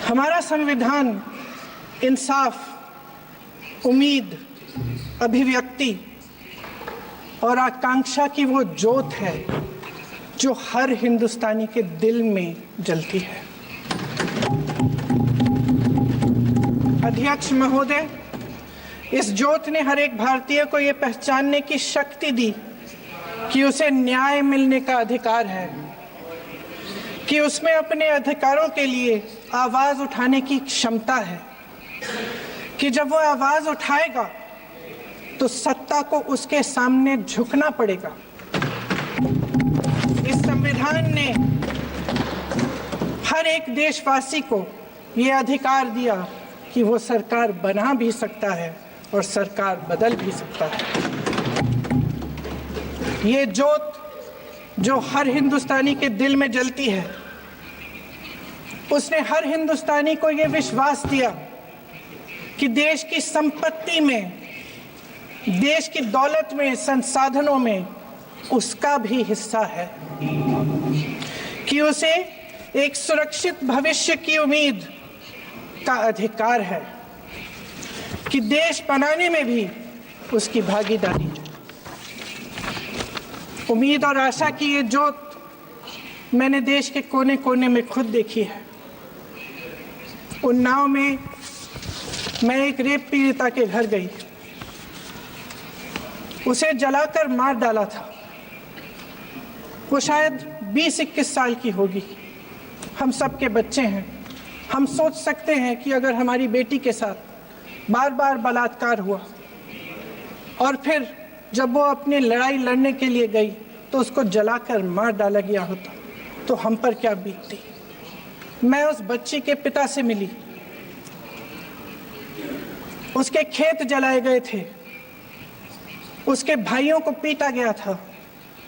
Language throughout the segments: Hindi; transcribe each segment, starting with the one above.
हमारा संविधान इंसाफ, उम्मीद, अभिव्यक्ति और आकांक्षा की वो ज्योत है जो हर हिंदुस्तानी के दिल में जलती है। अध्यक्ष महोदय, इस ज्योत ने हर एक भारतीय को ये पहचानने की शक्ति दी कि उसे न्याय मिलने का अधिकार है, कि उसमें अपने अधिकारों के लिए आवाज उठाने की क्षमता है, कि जब वो आवाज उठाएगा तो सत्ता को उसके सामने झुकना पड़ेगा। इस संविधान ने हर एक देशवासी को ये अधिकार दिया कि वो सरकार बना भी सकता है और सरकार बदल भी सकता है। ये ज्योत जो हर हिंदुस्तानी के दिल में जलती है, उसने हर हिंदुस्तानी को ये विश्वास दिया कि देश की संपत्ति में, देश की दौलत में, संसाधनों में उसका भी हिस्सा है, कि उसे एक सुरक्षित भविष्य की उम्मीद का अधिकार है, कि देश बनाने में भी उसकी भागीदारी है। उम्मीद और आशा की ये ज्योत मैंने देश के कोने कोने में खुद देखी है। उन्नाव में मैं एक रेप पीड़िता के घर गई, उसे जलाकर मार डाला था। वो शायद 20-21 साल की होगी। हम सबके बच्चे हैं। हम सोच सकते हैं कि अगर हमारी बेटी के साथ बार बार बलात्कार हुआ और फिर जब वो अपनी लड़ाई लड़ने के लिए गई तो उसको जलाकर मार डाला गया होता तो हम पर क्या बीतती। मैं उस बच्ची के पिता से मिली। उसके खेत जलाए गए थे, उसके भाइयों को पीटा गया था,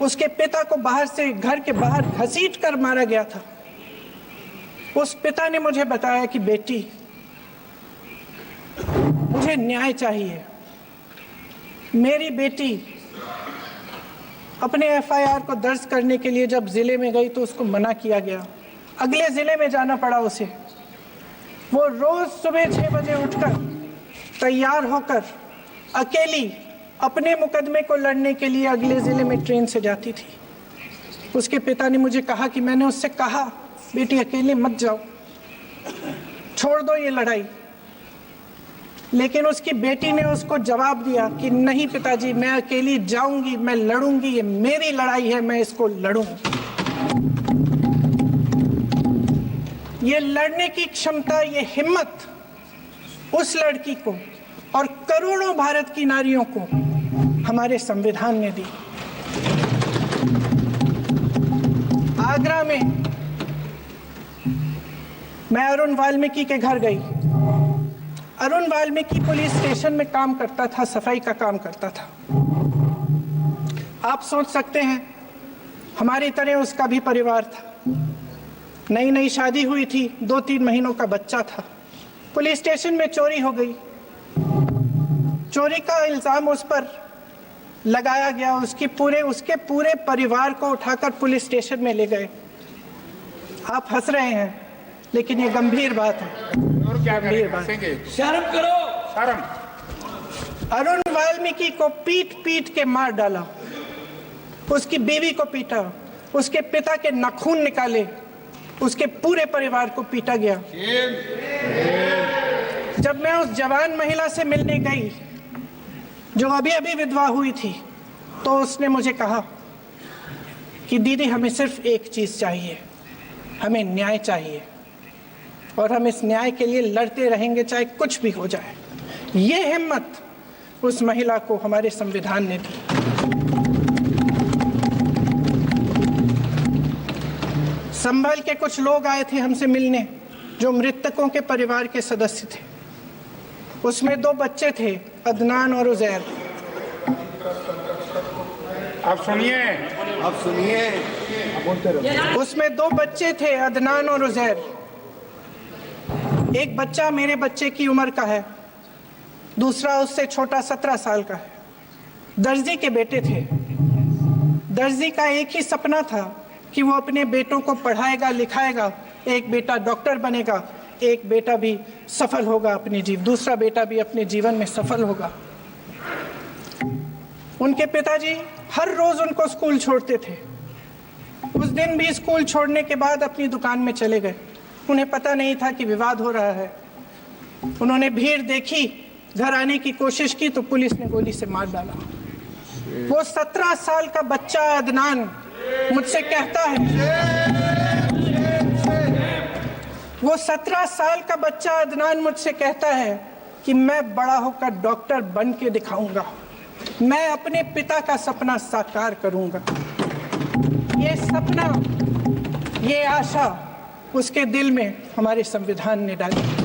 उसके पिता को बाहर से, घर के बाहर घसीट कर मारा गया था। उस पिता ने मुझे बताया कि बेटी, मुझे न्याय चाहिए। मेरी बेटी अपने एफआईआर को दर्ज करने के लिए जब जिले में गई तो उसको मना किया गया। अगले जिले में जाना पड़ा उसे। वो रोज सुबह 6 बजे उठकर तैयार होकर अकेली अपने मुकदमे को लड़ने के लिए अगले जिले में ट्रेन से जाती थी। उसके पिता ने मुझे कहा कि मैंने उससे कहा, बेटी अकेले मत जाओ, छोड़ दो ये लड़ाई। लेकिन उसकी बेटी ने उसको जवाब दिया कि नहीं पिताजी, मैं अकेली जाऊंगी, मैं लड़ूंगी, ये मेरी लड़ाई है, मैं इसको लड़ूंगी। ये लड़ने की क्षमता, ये हिम्मत उस लड़की को और करोड़ों भारत की नारियों को हमारे संविधान ने दी। आगरा में मैं अरुण वाल्मीकि के घर गई। अरुण वाल्मीकि पुलिस स्टेशन में काम करता था, सफाई का काम करता था। आप सोच सकते हैं हमारी तरह उसका भी परिवार था। नई नई शादी हुई थी, 2-3 महीनों का बच्चा था। पुलिस स्टेशन में चोरी हो गई। चोरी का इल्जाम उस पर लगाया गया। उसके पूरे परिवार को उठाकर पुलिस स्टेशन में ले गए। आप हंस रहे हैं, लेकिन ये गंभीर बात है। और क्या गंभीर बात। शर्म करो, शर्म। अरुण वाल्मीकि को पीट पीट के मार डाला, उसकी बीवी को पीटा, उसके पिता के नाखून निकाले, उसके पूरे परिवार को पीटा गया। जब मैं उस जवान महिला से मिलने गई जो अभी अभी विधवा हुई थी, तो उसने मुझे कहा कि दीदी, हमें सिर्फ एक चीज चाहिए, हमें न्याय चाहिए और हम इस न्याय के लिए लड़ते रहेंगे, चाहे कुछ भी हो जाए। ये हिम्मत उस महिला को हमारे संविधान ने दी। संभल के कुछ लोग आए थे हमसे मिलने जो मृतकों के परिवार के सदस्य थे। उसमें 2 बच्चे थे, अदनान और उजैर। आप सुनिए, आप सुनिए। उसमें 2 बच्चे थे, अदनान और उजैर। एक बच्चा मेरे बच्चे की उम्र का है, दूसरा उससे छोटा 17 साल का है। दर्जी के बेटे थे। दर्जी का एक ही सपना था कि वो अपने बेटों को पढ़ाएगा, लिखाएगा एक बेटा डॉक्टर बनेगा, एक बेटा भी सफल होगा अपने दूसरा बेटा भी अपने जीवन में सफल होगा। उनके पिताजी हर रोज उनको स्कूल छोड़ते थे। उस दिन भी स्कूल छोड़ने के बाद अपनी दुकान में चले गए। उन्हें पता नहीं था कि विवाद हो रहा है। उन्होंने भीड़ देखी, घर आने की कोशिश की तो पुलिस ने गोली से मार डाला। वो 17 साल का बच्चा अदनान मुझसे कहता है, वो 17 साल का बच्चा अदनान मुझसे कहता है कि मैं बड़ा होकर डॉक्टर बन के दिखाऊंगा, मैं अपने पिता का सपना साकार करूंगा। ये सपना, ये आशा उसके दिल में हमारे संविधान ने डाली।